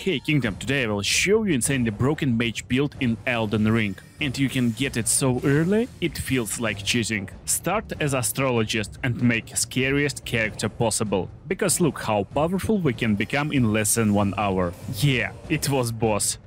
Hey Kingdom, today I will show you insanely broken mage build in Elden Ring. And you can get it so early, it feels like cheating. Start as astrologist and make scariest character possible. Because look how powerful we can become in less than 1 hour. Yeah, it was boss.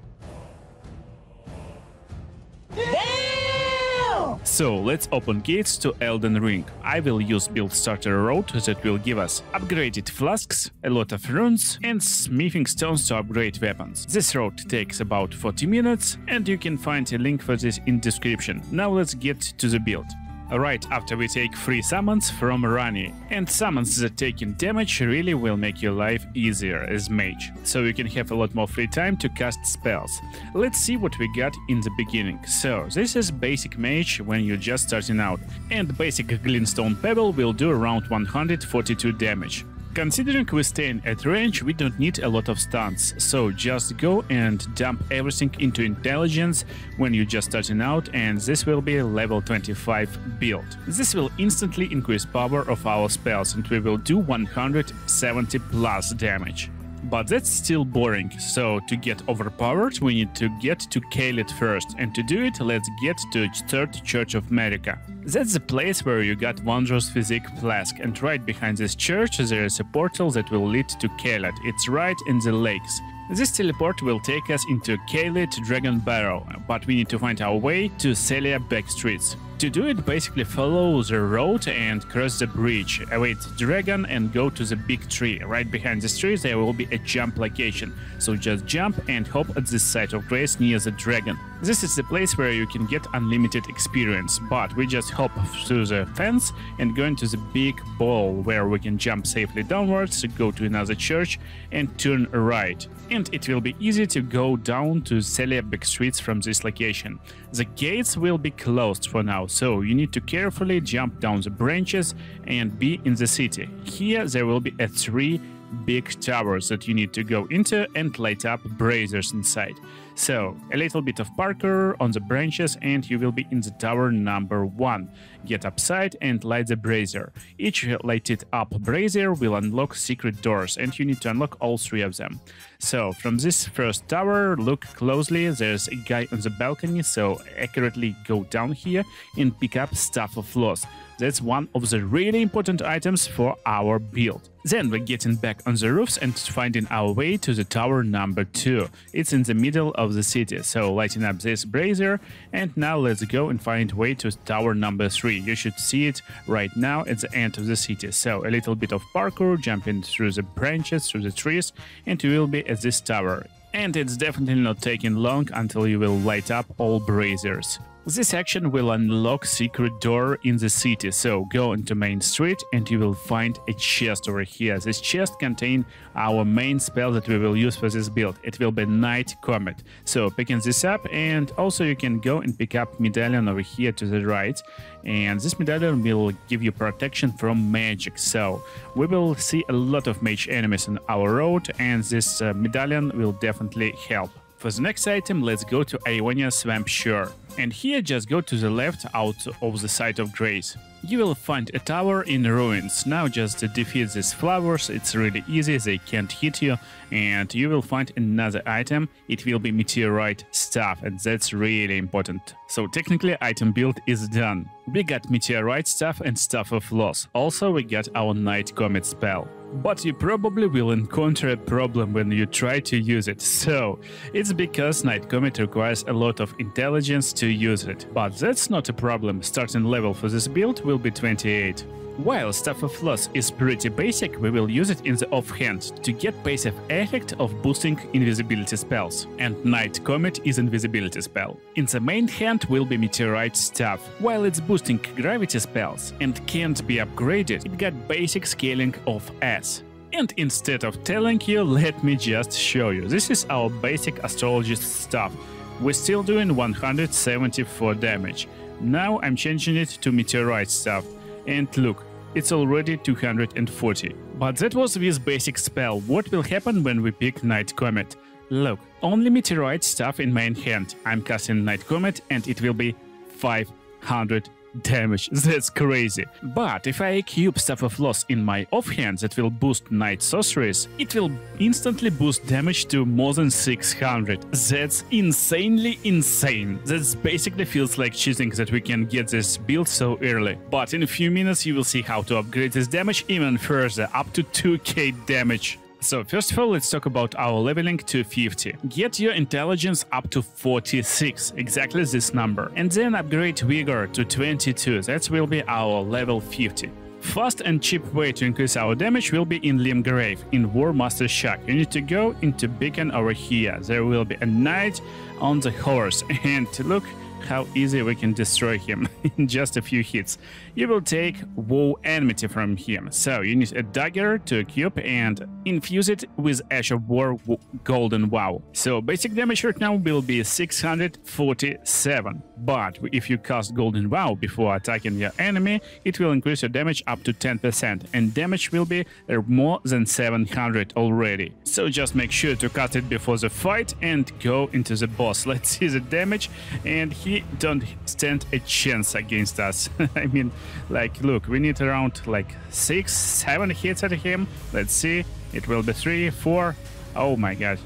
So let's open gates to Elden Ring. I will use build starter road that will give us upgraded flasks, a lot of runes and smithing stones to upgrade weapons. This road takes about 40 minutes and you can find a link for this in description. Now let's get to the build. Right after we take 3 summons from Rani, and summons that taking damage really will make your life easier as mage, so you can have a lot more free time to cast spells. Let's see what we got in the beginning. So this is basic mage when you're just starting out, and basic glintstone pebble will do around 142 damage. Considering we're staying at range, we don't need a lot of stuns, so just go and dump everything into intelligence when you're just starting out, and this will be a level 25 build. This will instantly increase power of our spells and we will do 170 plus damage. But that's still boring, so to get overpowered we need to get to Caelid first, and to do it let's get to Third Church of Marika. That's the place where you got Wondrous Physique Flask, and right behind this church there is a portal that will lead to Caelid. It's right in the lakes. This teleport will take us into Caelid Dragon Barrow, but we need to find our way to Celia Backstreets. To do it, basically follow the road and cross the bridge, await the dragon and go to the big tree. Right behind this tree there will be a jump location, so just jump and hop at this site of grace near the dragon. This is the place where you can get unlimited experience, but we just hop through the fence and go into the big ball where we can jump safely downwards, go to another church and turn right. And it will be easy to go down to Celia Backstreets from this location. The gates will be closed for now, so you need to carefully jump down the branches and be in the city. Here there will be 3 big towers that you need to go into and light up braziers inside. So a little bit of parkour on the branches and you will be in the tower number 1. Get upside and light the brazier. Each lighted up brazier will unlock secret doors and you need to unlock all 3 of them. So from this first tower, look closely, there's a guy on the balcony, so accurately go down here and pick up Staff of Loss. That's one of the really important items for our build. Then we're getting back on the roofs and finding our way to the tower number 2. It's in the middle of the city, so lighting up this brazier, and now let's go and find way to tower number 3. You should see it right now at the end of the city. So a little bit of parkour, jumping through the branches, through the trees, and you will be at this tower. And it's definitely not taking long until you will light up all braziers. This action will unlock secret door in the city, so go into main street and you will find a chest over here. This chest contains our main spell that we will use for this build. It will be Night Comet. So picking this up, and also you can go and pick up medallion over here to the right, and this medallion will give you protection from magic. So we will see a lot of mage enemies on our road, and this medallion will definitely help. For the next item, let's go to Ionia Swamp Shore. And here just go to the left out of the site of grace. You will find a tower in ruins. Now just defeat these flowers, it's really easy, they can't hit you, and you will find another item. It will be meteorite staff, and that's really important. So technically item build is done. We got meteorite staff and Staff of Loss. Also we got our Night Comet spell. But you probably will encounter a problem when you try to use it. So it's because Night Comet requires a lot of intelligence to use it. But that's not a problem. Starting level for this build will be 28. While Staff of Loss is pretty basic, we will use it in the offhand to get passive effect of boosting invisibility spells, and Night Comet is invisibility spell. In the main hand will be Meteorite Staff. While it's boosting gravity spells and can't be upgraded, it got basic scaling of S. And instead of telling you, let me just show you. This is our basic astrologist stuff. We're still doing 174 damage. Now I'm changing it to Meteorite Staff. And look, it's already 240. But that was with basic spell. What will happen when we pick Night Comet? Look, only Meteorite Staff in main hand. I'm casting Night Comet and it will be 500 damage. That's crazy. But if I equip Staff of Loss in my offhand that will boost Night Sorceries, it will instantly boost damage to more than 600. That's insanely insane. That basically feels like cheating that we can get this build so early. But in a few minutes you will see how to upgrade this damage even further, up to 2k damage. So first of all, let's talk about our leveling to 50. Get your intelligence up to 46, exactly this number. And then upgrade vigor to 22, that will be our level 50. Fast and cheap way to increase our damage will be in Limgrave, in War Master Shack. You need to go into Beacon over here. There will be a knight on the horse, and look how easy we can destroy him in just a few hits. You will take Woe Enmity from him, so you need a dagger to equip and infuse it with Ash of War Golden Wow. So basic damage right now will be 647, but if you cast Golden Wow before attacking your enemy, it will increase your damage up to 10%, and damage will be more than 700 already. So just make sure to cast it before the fight and go into the boss. Let's see the damage, and he don't stand a chance against us. I mean, like, look, we need around like 6-7 hits at him. Let's see, it will be 3, 4, oh my god,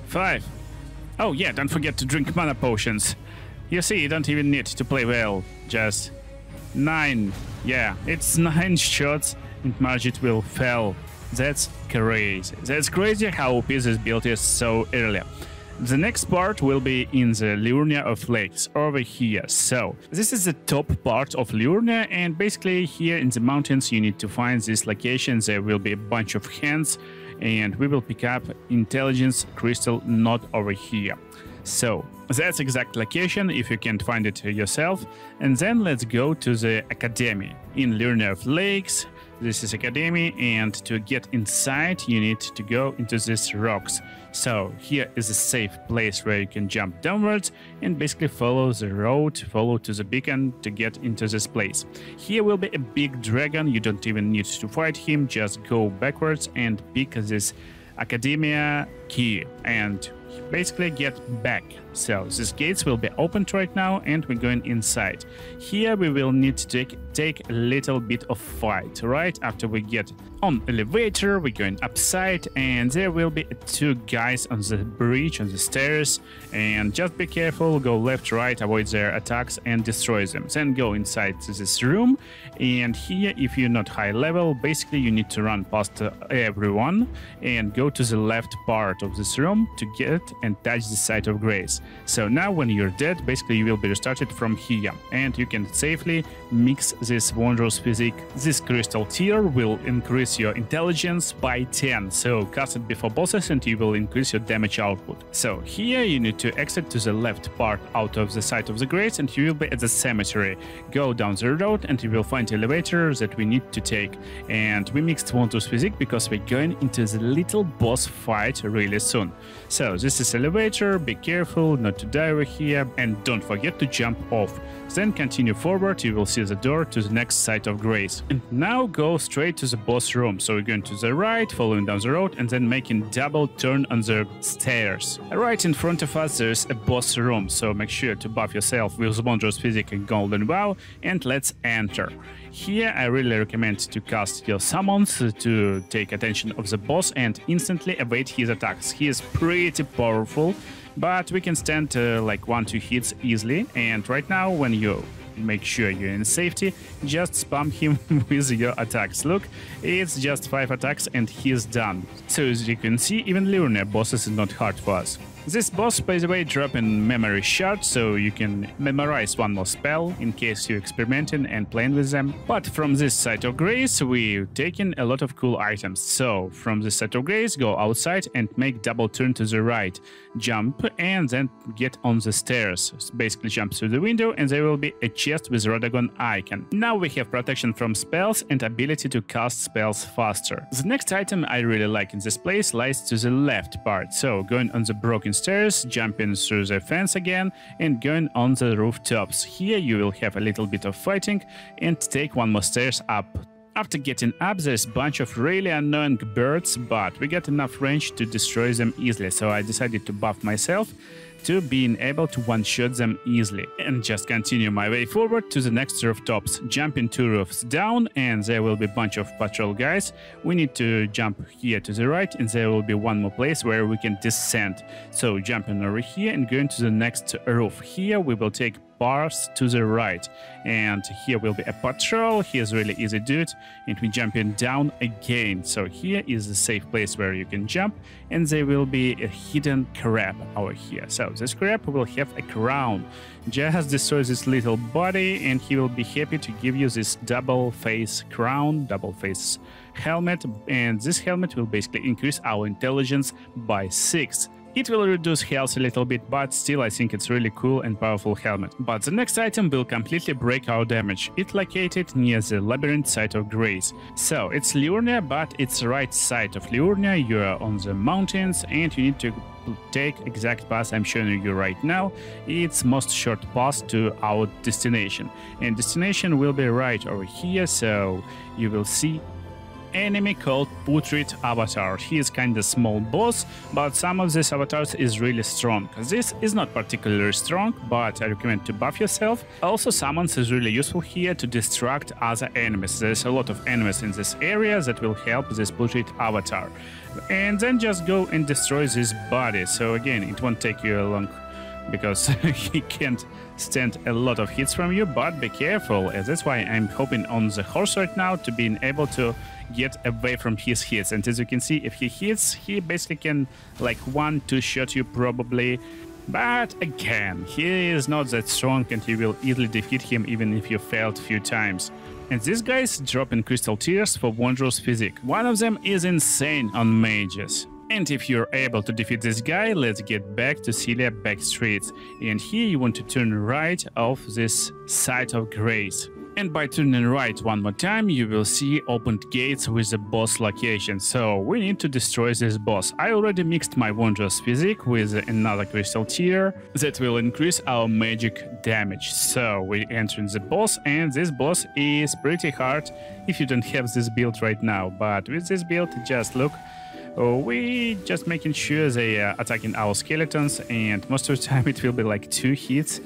5. Oh yeah, don't forget to drink mana potions. You see, you don't even need to play well, just 9. Yeah, it's 9 shots and Margit will fail. That's crazy. That's crazy how OP this build is so early. The next part will be in the Liurnia of Lakes, over here. So, this is the top part of Liurnia, and basically here in the mountains you need to find this location. There will be a bunch of hands, and we will pick up Intelligence Crystal Node over here. So, that's exact location, if you can't find it yourself. And then let's go to the Academy in Liurnia of Lakes. This is Academy, and to get inside you need to go into these rocks. So here is a safe place where you can jump downwards and basically follow the road, follow to the beacon to get into this place. Here will be a big dragon, you don't even need to fight him, just go backwards and pick this Academia key and basically get back. So these gates will be opened right now and we're going inside. Here we will need to take a little bit of fight. Right after we get on elevator, we're going upside and there will be 2 guys on the bridge, on the stairs, and just be careful, go left, right, avoid their attacks and destroy them. Then go inside this room, and here if you're not high level, basically you need to run past everyone and go to the left part of this room to get and touch the site of grace. So now when you're dead, basically you will be restarted from here and you can safely mix this wondrous physique. This crystal tier will increase your intelligence by 10, so cast it before bosses and you will increase your damage output. So here you need to exit to the left part out of the site of the grace and you will be at the cemetery. Go down the road and you will find elevator that we need to take, and we mixed wondrous physique because we're going into the little boss fight really soon. So this is elevator, be careful not to die over here and don't forget to jump off. Then continue forward, you will see the door to the next site of grace. And now go straight to the boss room. So we're going to the right, following down the road and then making double turn on the stairs. Right in front of us there's a boss room, so make sure to buff yourself with wondrous physique and golden wow and let's enter. Here I really recommend to cast your summons to take attention of the boss and instantly evade his attacks. He is pretty powerful, but we can stand like 1-2 hits easily, and right now when you make sure you're in safety, just spam him with your attacks. Look, it's just 5 attacks and he's done. So as you can see, even Liurnia bosses is not hard for us. This boss, by the way, drop in memory shard, so you can memorize one more spell in case you're experimenting and playing with them. But from this site of grace, we're taking a lot of cool items. So from this site of grace, go outside and make double turn to the right, jump and then get on the stairs. Basically jump through the window and there will be a chest with Radagon icon. Now we have protection from spells and ability to cast spells faster. The next item I really like in this place lies to the left part. So going on the broken stairs, jumping through the fence again and going on the rooftops. Here you will have a little bit of fighting and take 1 more stairs up. After getting up, there's a bunch of really annoying birds, but we got enough range to destroy them easily, so I decided to buff myself. to being able to one-shot them easily. And just continue my way forward to the next rooftops, jumping 2 roofs down, and there will be a bunch of patrol guys. We need to jump here to the right, and there will be one more place where we can descend. So jumping over here and going to the next roof. Here we will take bars to the right, and here will be a patrol. Here's really easy dude, and we jumping down again. So here is a safe place where you can jump, and there will be a hidden crab over here. So this crab will have a crown. Just destroy this little body, and he will be happy to give you this double face crown, double face helmet, and this helmet will basically increase our intelligence by 6. It will reduce health a little bit, but still I think it's really cool and powerful helmet. But the next item will completely break our damage. It's located near the labyrinth site of Grace. So it's Liurnia, but it's right side of Liurnia. You are on the mountains and you need to take exact path I'm showing you right now. It's most short path to our destination. And destination will be right over here, so you will see enemy called Putrid Avatar. He is kinda small boss, but some of these avatars is really strong. This is not particularly strong, but I recommend to buff yourself. Also, summons is really useful here to distract other enemies. There's a lot of enemies in this area that will help this Putrid Avatar. And then just go and destroy this body. So again, it won't take you long because he can't stand a lot of hits from you, but be careful, and that's why I'm hopping on the horse right now to being able to get away from his hits. And as you can see, if he hits, he basically can like 1-2 shot you probably, but again, he is not that strong and you will easily defeat him even if you failed a few times. And these guys drop in crystal tears for wondrous physique. One of them is insane on mages. And if you're able to defeat this guy, let's get back to Celia back streets. And here you want to turn right off this site of Grace. And by turning right one more time, you will see opened gates with the boss location. So we need to destroy this boss. I already mixed my wondrous physique with another crystal tier that will increase our magic damage. So we enter the boss, and this boss is pretty hard if you don't have this build right now. But with this build, just look. We just making sure they are attacking our skeletons, and most of the time it will be like 2 hits,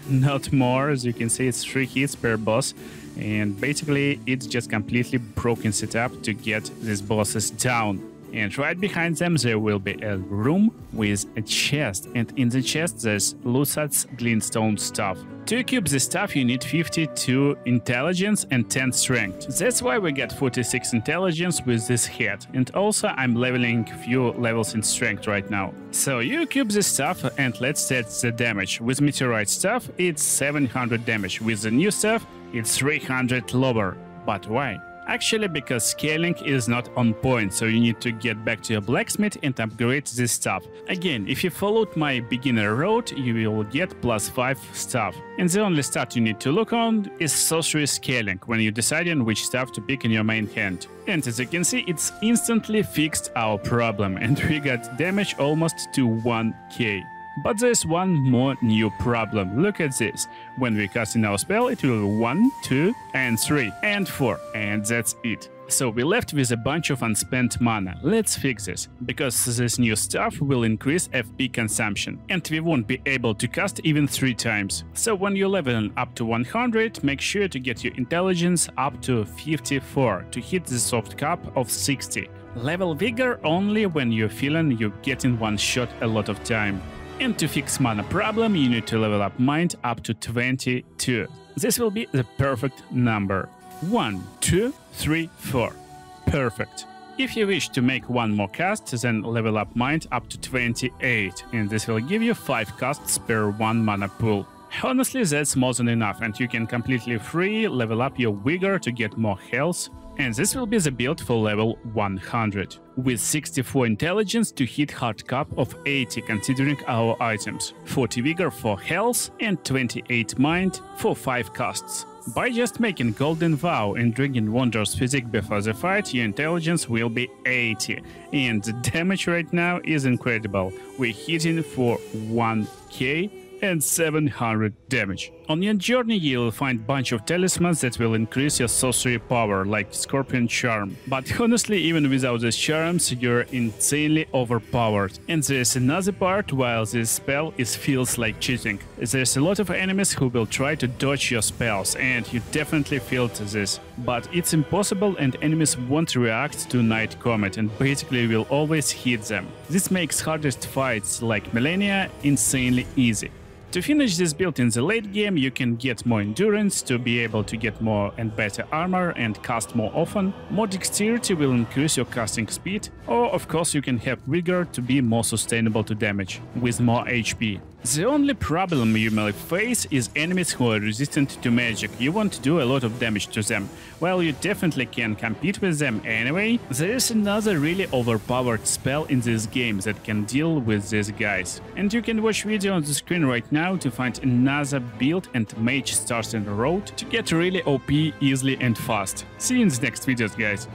not more. As you can see, it's 3 hits per boss, and basically it's just completely broken setup to get these bosses down. And right behind them there will be a room with a chest, and in the chest there's Lusat's glintstone stuff. To equip this stuff you need 52 intelligence and 10 strength. That's why we get 46 intelligence with this head, and also I'm leveling a few levels in strength right now. So you equip this stuff and let's set the damage. With meteorite stuff it's 700 damage, with the new stuff it's 300 lower. But why? Actually, because scaling is not on point, so you need to get back to your blacksmith and upgrade this stuff. Again, if you followed my beginner road, you will get +5 stuff. And the only stat you need to look on is sorcery scaling, when you decide on which stuff to pick in your main hand. And as you can see, it's instantly fixed our problem, and we got damage almost to 1k. But there's one more new problem. Look at this. When we casting our spell, it will be 1, 2, and 3, and 4, and that's it. So we left with a bunch of unspent mana. Let's fix this, because this new stuff will increase FP consumption, and we won't be able to cast even 3 times. So when you're leveling up to 100, make sure to get your intelligence up to 54 to hit the soft cap of 60. Level vigor only when you're feeling you're getting one shot a lot of time. And to fix mana problem, you need to level up mind up to 22. This will be the perfect number. 1, 2, 3, 4. Perfect. If you wish to make one more cast, then level up mind up to 28, and this will give you 5 casts per 1 mana pool. Honestly, that's more than enough, and you can completely free level up your vigor to get more health. And this will be the build for level 100, with 64 intelligence to hit hard cap of 80 considering our items, 40 vigor for health and 28 mind for 5 casts. By just making Golden Vow and drinking Wondrous Physique before the fight, your intelligence will be 80, and the damage right now is incredible. We're hitting for 1k and 700 damage. On your journey you'll find a bunch of talismans that will increase your sorcery power, like Scorpion Charm. But honestly, even without these charms, you're insanely overpowered. And there's another part, while this spell feels like cheating. There's a lot of enemies who will try to dodge your spells, and you definitely felt this. But it's impossible, and enemies won't react to Night Comet and basically will always hit them. This makes hardest fights like Millennia insanely easy. To finish this build in the late game, you can get more endurance to be able to get more and better armor and cast more often. More dexterity will increase your casting speed, or of course you can have vigor to be more sustainable to damage, with more HP. The only problem you may face is enemies who are resistant to magic. You won't do a lot of damage to them. While you definitely can compete with them anyway, there is another really overpowered spell in this game that can deal with these guys. And you can watch video on the screen right now to find another build and mage starting road to get really OP easily and fast. See you in the next videos, guys.